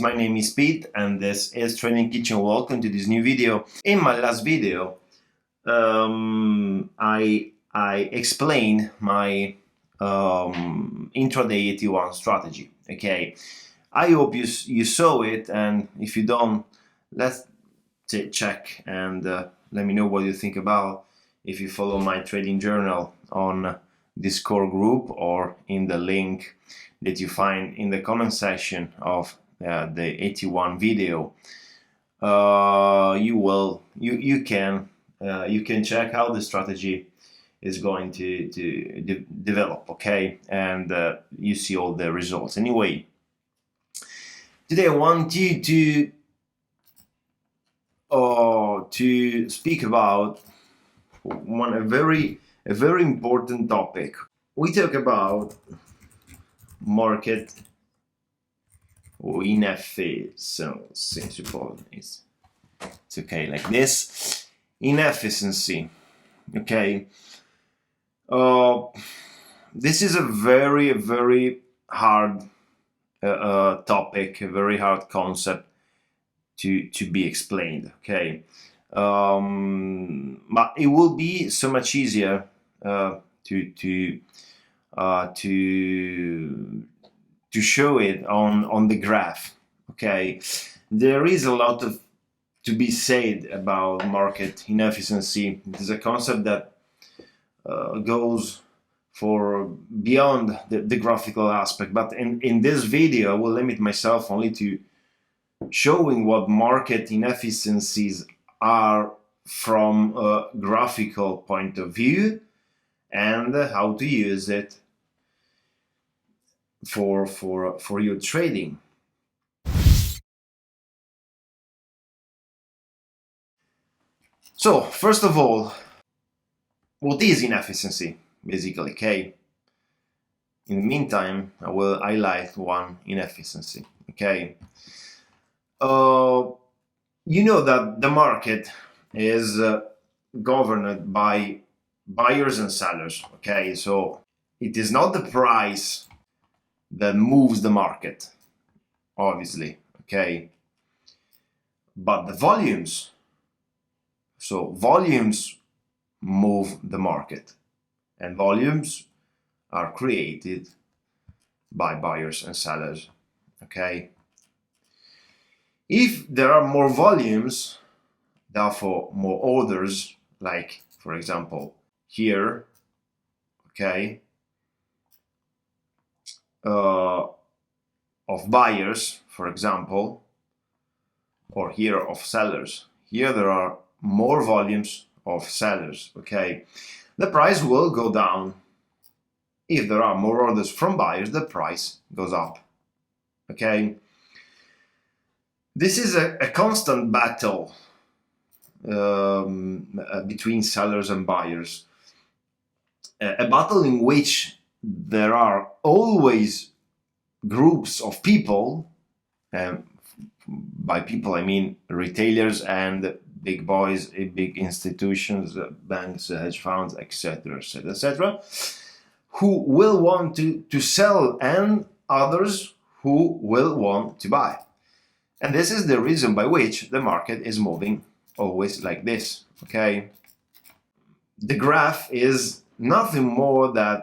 My name is Pete and this is Trading Kitchen. Welcome to this new video. In my last video, I explained my intraday 81 strategy. Okay, I hope you saw it, and if you don't, let's check and let me know what you think about. If you follow my trading journal on Discord group or in the link that you find in the comment section of the 81 video, you can check how the strategy is going to develop, okay, and you see all the results. Anyway, today I want you to speak about a very important topic. We talk about market inefficiency. It's okay like this. Inefficiency. Okay. This is a very hard topic, a very hard concept to be explained. Okay. But it will be so much easier to show it on the graph. Okay, there is a lot to be said about market inefficiency. It is a concept that goes for beyond the graphical aspect, but in this video I will limit myself only to showing what market inefficiencies are from a graphical point of view and how to use it for your trading. So first of all, what is inefficiency basically? Okay, in the meantime I will highlight one inefficiency. Okay, you know that the market is governed by buyers and sellers. Okay, so it is not the price that moves the market, obviously, okay, but the volumes. So volumes move the market, and volumes are created by buyers and sellers. Okay, if there are more volumes, therefore more orders, like for example here, okay, of buyers, for example, or here of sellers, here there are more volumes of sellers, okay, the price will go down. If there are more orders from buyers, the price goes up. Okay, this is a constant battle between sellers and buyers, a battle in which there are always groups of people, by people I mean retailers and big boys, big institutions, banks, hedge funds, etc., etc., etc., who will want to sell, and others who will want to buy. And this is the reason by which the market is moving always like this. Okay, the graph is nothing more than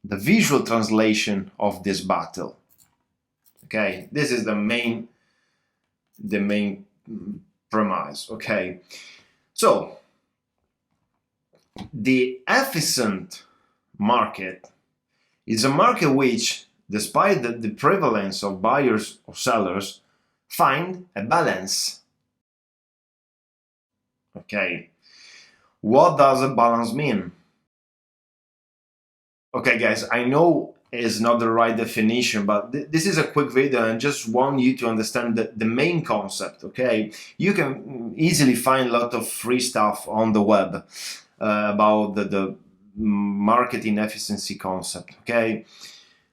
the visual translation of this battle. Okay, this is the main premise. Okay, so the efficient market is a market which, despite the prevalence of buyers or sellers, find a balance. Okay, what does a balance mean? Okay guys, I know it's not the right definition, but this is a quick video and just want you to understand the main concept. Okay, you can easily find a lot of free stuff on the web about the market inefficiency concept. Okay,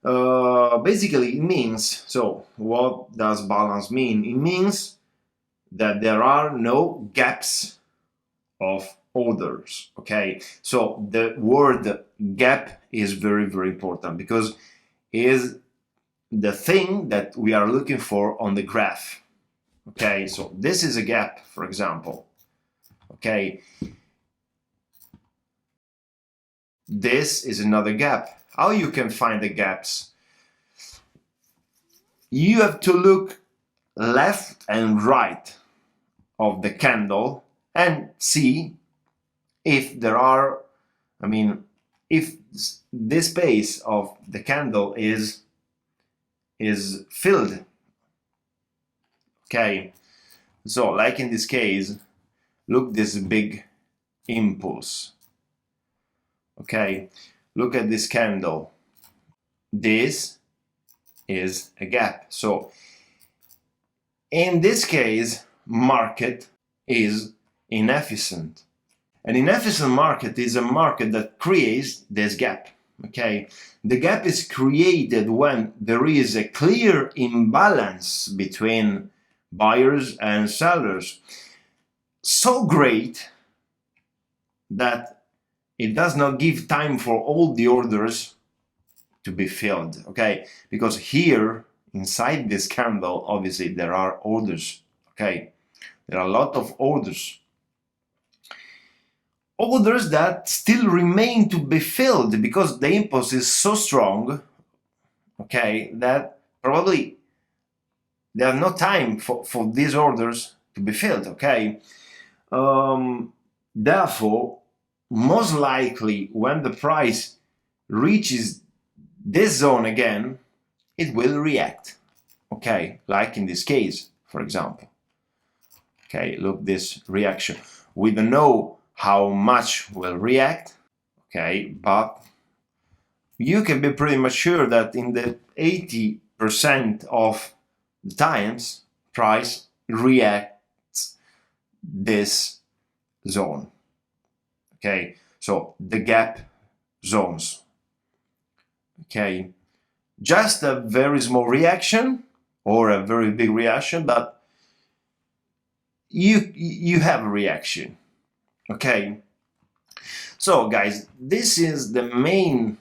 basically it means, so what does balance mean? It means that there are no gaps of orders. Okay, so the word gap is very important because is the thing that we are looking for on the graph. Okay, so this is a gap, for example. Okay, this is another gap. How you can find the gaps? You have to look left and right of the candle and see if there are, if this space of the candle is filled. Okay, so like in this case, look this big impulse. Okay, look at this candle. This is a gap. So in this case, market is inefficient. An inefficient market is a market that creates this gap. Okay, the gap is created when there is a clear imbalance between buyers and sellers, so great that it does not give time for all the orders to be filled. Okay, because here inside this candle, obviously there are orders. Okay, there are a lot of orders that still remain to be filled because the impulse is so strong, okay, that probably they have no time for these orders to be filled. Okay, therefore, most likely when the price reaches this zone again, it will react. Okay, like in this case, for example. Okay, look this reaction. We don't know how much will react, okay, but you can be pretty much sure that in the 80% of the times, price reacts this zone. Okay, so the gap zones. Okay, just a very small reaction or a very big reaction, but you have a reaction. Okay, so guys, this is the main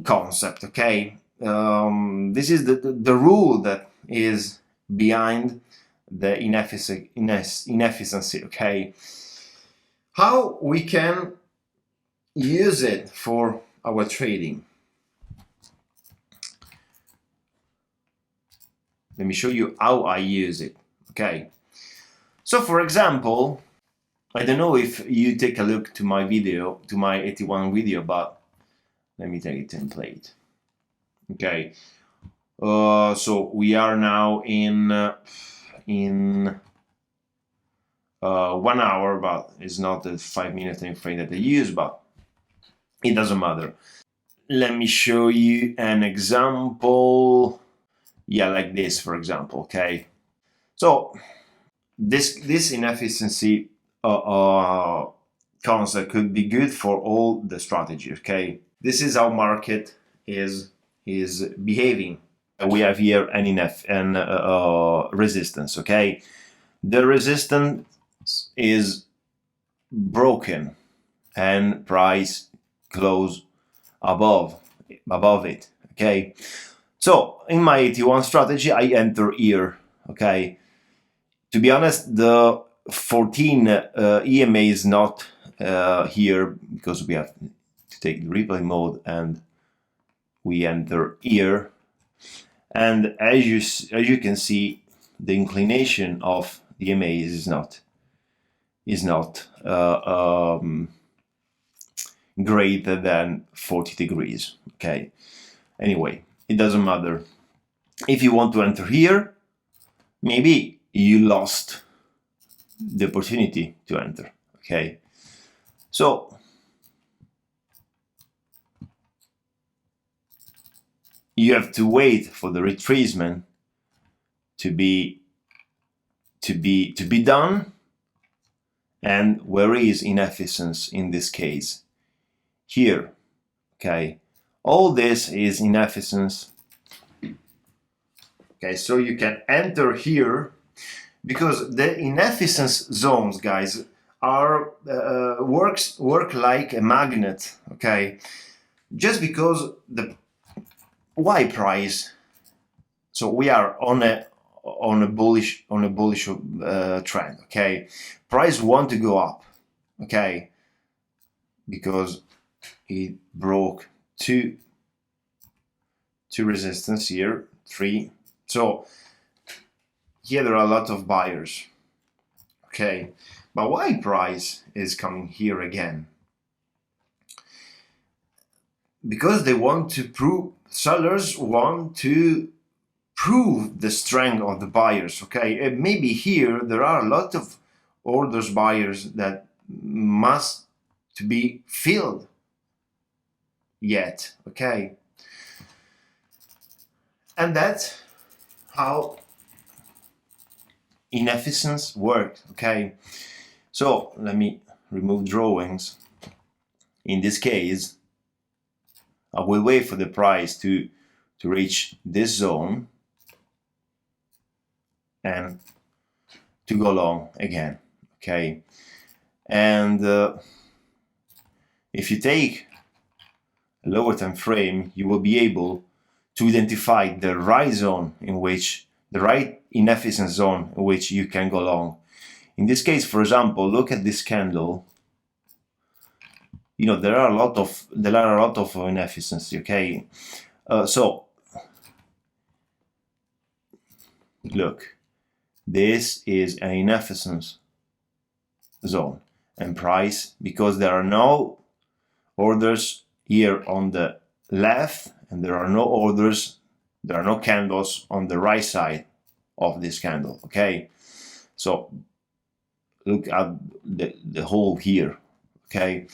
concept. Okay, this is the rule that is behind the inefficiency. Okay, how we can use it for our trading. Let me show you how I use it. Okay, so for example, I don't know if you take a look to my video, to my 81 video, but let me take a template. Okay, so we are now in 1 hour, but it's not the 5-minute time frame that I use, but it doesn't matter. Let me show you an example. Yeah, like this, for example. Okay, so this inefficiency concept could be good for all the strategy. Okay, this is how market is behaving. We have here an resistance. Okay, the resistance is broken and price close above it. Okay, so in my 81 strategy, I enter here. Okay, to be honest, the 14 EMA is not here because we have to take the replay mode and we enter here. And as you can see, the inclination of the EMA is not greater than 40 degrees. Okay, anyway, it doesn't matter. If you want to enter here, maybe you lost the opportunity to enter. Okay, so you have to wait for the retracement to be done. And where is inefficiency in this case? Here. Okay, all this is inefficiency. Okay, so you can enter here because the inefficiency zones, guys, are work like a magnet. Okay, just because why price? So we are on a bullish trend. Okay, price want to go up. Okay, because it broke two resistance here, 3. So here there are a lot of buyers. Okay, but why price is coming here again? Because they want to prove, sellers want to prove the strength of the buyers. Okay, and maybe here there are a lot of orders buyers that must to be filled yet. Okay, and that's how inefficiency works. Okay, so let me remove drawings. In this case, I will wait for the price to reach this zone and to go long again. Okay, and if you take a lower time frame, you will be able to identify the right zone in which the right inefficient zone in which you can go long. In this case, for example, look at this candle. You know, there are a lot of inefficiency. Okay, so look, this is an inefficient zone, and price, because there are no orders here on the left and there are no candles on the right side of this candle. Okay, so look at the hole here. Okay,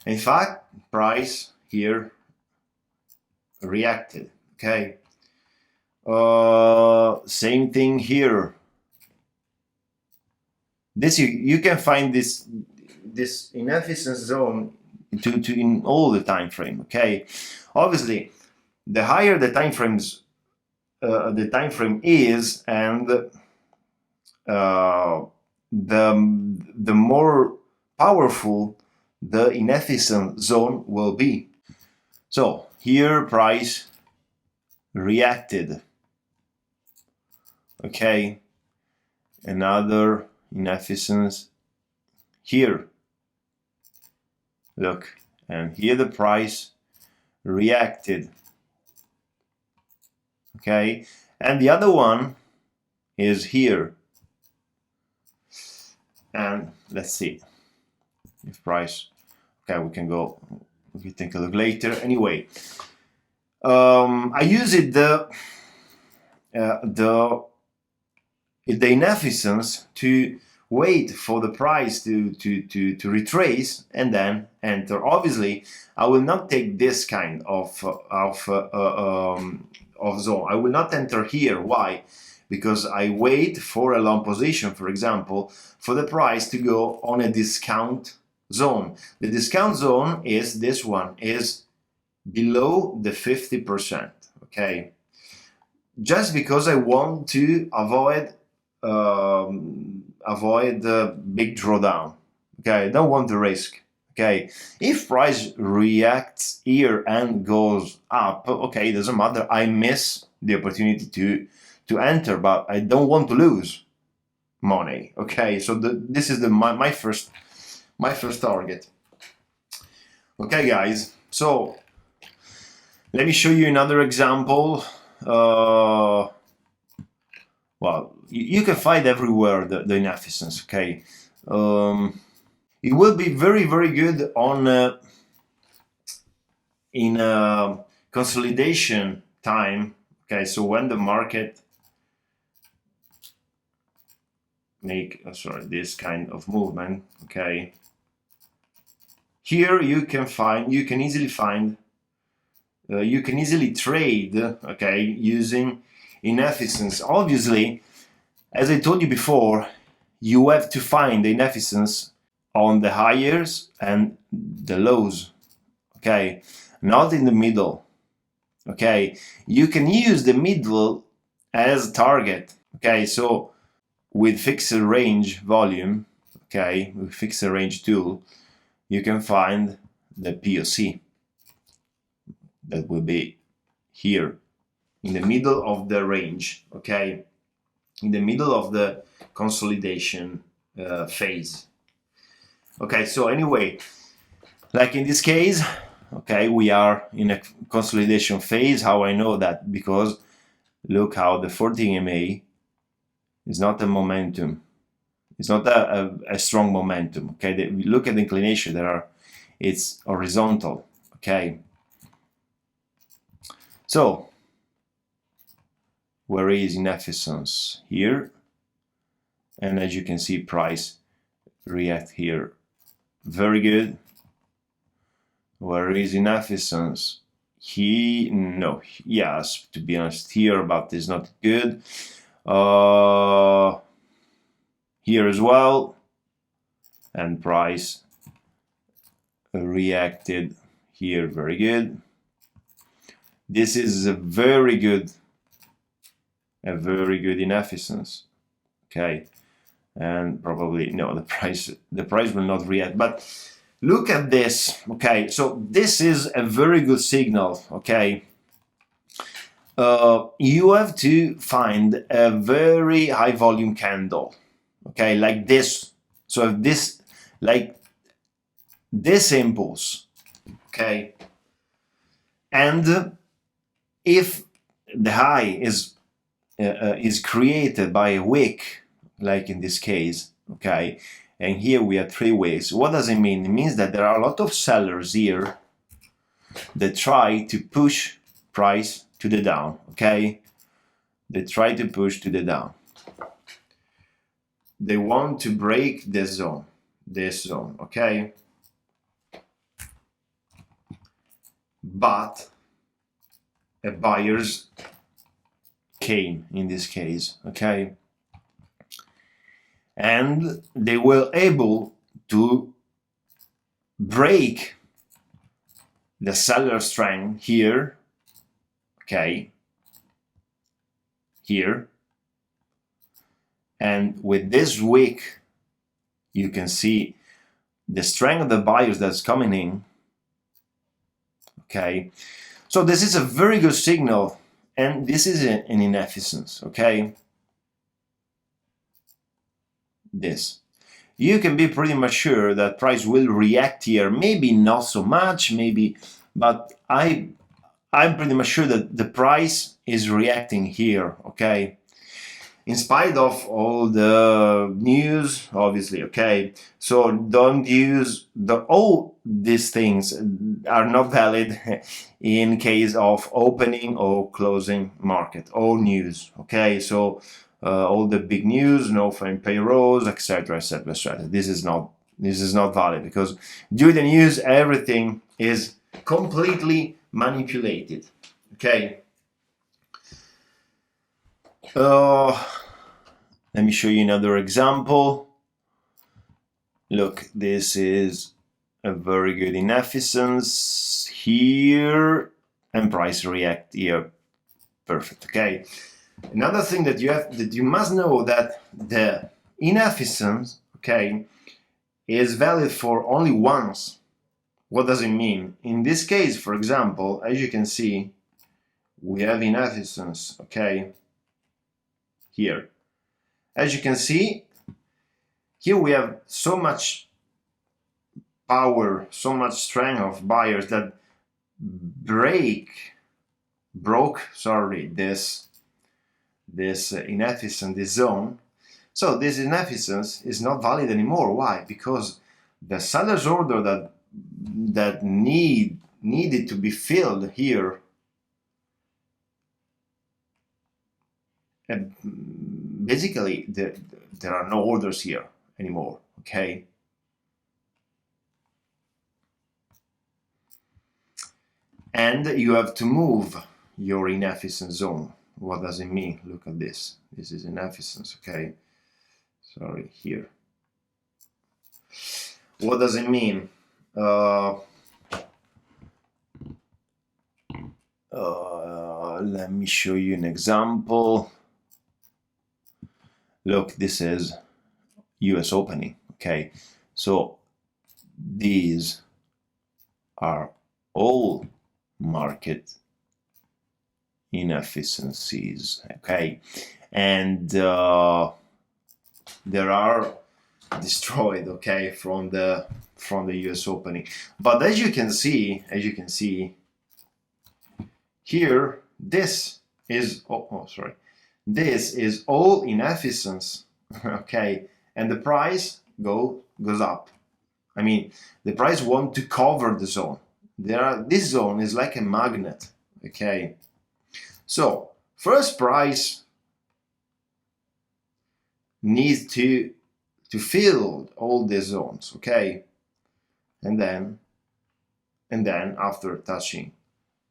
in fact, price here reacted. Okay, same thing here. This you can find this inefficient zone to in all the time frame. Okay, obviously the higher the time frames the time frame is, and the more powerful the inefficient zone will be. So here price reacted. Okay, another inefficiency here. Look, and here the price reacted. Okay, and the other one is here. And let's see if price, okay, we can take a look later. Anyway, I use it the inefficiency to wait for the price to retrace and then enter. Obviously, I will not take this kind of zone. I will not enter here. Why? Because I wait for a long position, for example, for the price to go on a discount zone. The discount zone is this one, is below the 50%. Okay, just because I want to avoid the big drawdown. Okay, I don't want the risk. Okay, if price reacts here and goes up, okay, it doesn't matter. I miss the opportunity to enter, but I don't want to lose money. Okay, so this is my first target. Okay, guys, so let me show you another example. Well, you can find everywhere the inefficiency. Okay, it will be very good on in consolidation time. Okay, so when the market make this kind of movement. Okay, here you can easily trade. Okay, using inefficiency. Obviously, as I told you before, you have to find the inefficiency on the highs and the lows. Okay, not in the middle. Okay, you can use the middle as target. Okay, so with fixed range volume, okay, with fixed range tool, you can find the POC that will be here. in the middle of the range, okay, in the middle of the consolidation phase. Okay, so anyway, like in this case, okay, we are in a consolidation phase. How I know that? Because look how the 40 EMA is not a momentum. It's not a strong momentum. Okay, look at the inclination. It's horizontal. Okay, so where is inefficiency? Here, and as you can see, price react here. Very good. Where is inefficiency? No, yes, to be honest, here, but it's not good. Here as well, and price reacted here. Very good. This is a very good inefficiency. Okay, and probably no, the price will not react, but look at this. Okay, so this is a very good signal. Okay, you have to find a very high volume candle. Okay, like this. So if this, like this impulse. Okay, and if the high is created by a wick, like in this case, okay, and here we have 3 wicks. What does it mean? It means that there are a lot of sellers here that try to push price to the down, okay? They try to push to the down. They want to break this zone, okay? But buyers came in this case, okay? And they were able to break the seller strength here, okay, here, and with this wick you can see the strength of the buyers that's coming in, okay. So this is a very good signal, and this is an inefficiency, okay. This, you can be pretty much sure that price will react here, maybe not so much, maybe, but I'm pretty much sure that the price is reacting here, okay, in spite of all the news, obviously, okay. So don't use all these things are not valid in case of opening or closing market, all news, okay. So all the big news, no fine payrolls, etc., etc., etc. This is not valid, because due to the news everything is completely manipulated, okay. Let me show you another example. Look, this is a very good inefficiency here, and price react here. Perfect, okay. Another thing that you must know, that the inefficiency, okay, is valid for only once. What does it mean? In this case, for example, as you can see, we have inefficiency, okay, here. As you can see, here we have so much power, so much strength of buyers that broke this inefficient, this zone. So this inefficiency is not valid anymore. Why? Because the seller's order that needed to be filled here, basically there are no orders here anymore, okay. And you have to move your inefficient zone. What does it mean? Look at this. This is inefficiency, okay. Sorry, here. What does it mean? Let me show you an example. Look, this is US opening, okay. So these are all market inefficiencies. Okay, and there are destroyed, okay, from the US opening. But as you can see here, this is this is all inefficiency. Okay, and the price goes up. I mean, the price want to cover the zone. This zone is like a magnet. Okay, so first price needs to fill all the zones. Okay, and then after touching,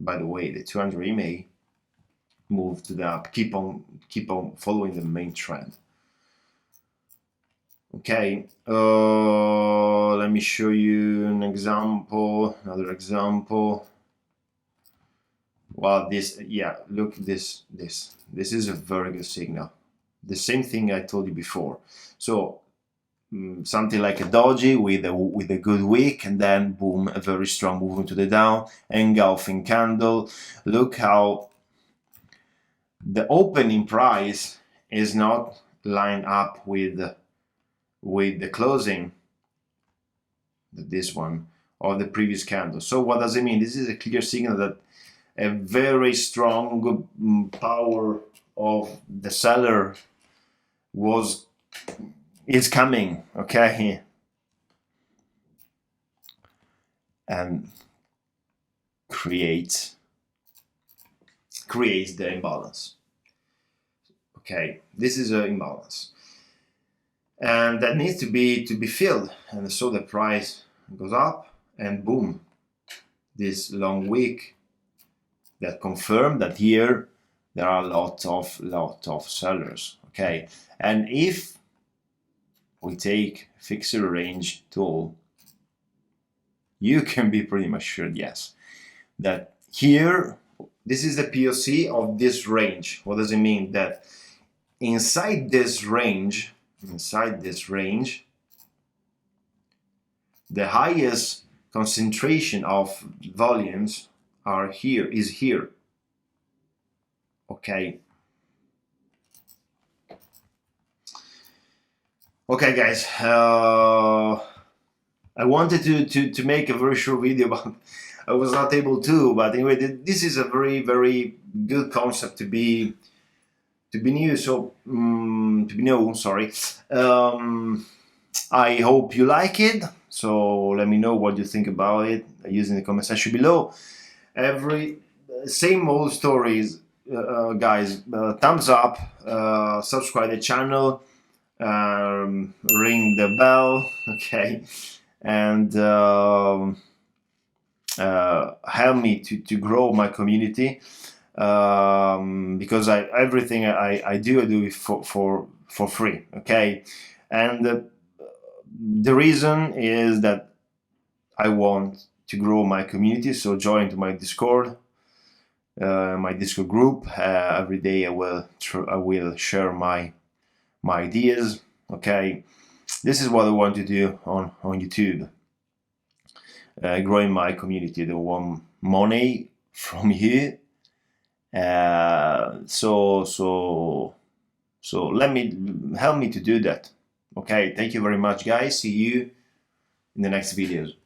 by the way, the 200 EMA, move to the up, keep on following the main trend. Okay, let me show you an example, another example. Well, this, yeah, look, this is a very good signal. The same thing I told you before. So something like a doji with a good wick, and then boom, a very strong movement to the down, engulfing candle. Look how the opening price is not lined up with the closing, this one, of the previous candle. So what does it mean? This is a clear signal that a very strong power of the seller is coming, okay, and creates the imbalance. Okay, this is an imbalance, and that needs to be filled, and so the price goes up, and boom, this long wick that confirmed that here there are a lot of sellers. Okay, and if we take fixer range tool, you can be pretty much sure, yes, that here this is the POC of this range. What does it mean? That inside this range, the highest concentration of volumes is here. Okay. Okay, guys. I wanted to make a very short video, but I was not able to. But anyway, this is a very, very good concept to be new. So to be known. Sorry. I hope you like it. So let me know what you think about it using the comment section below. Same old stories, guys. Thumbs up, subscribe the channel, ring the bell, okay, and help me to grow my community, because everything I do it for free, okay, and the reason is that I want to grow my community. So join to my Discord group. Every day I will share my ideas. Okay, this is what I want to do on YouTube. Growing my community. They want money from you. So help me to do that. Okay, thank you very much, guys. See you in the next videos.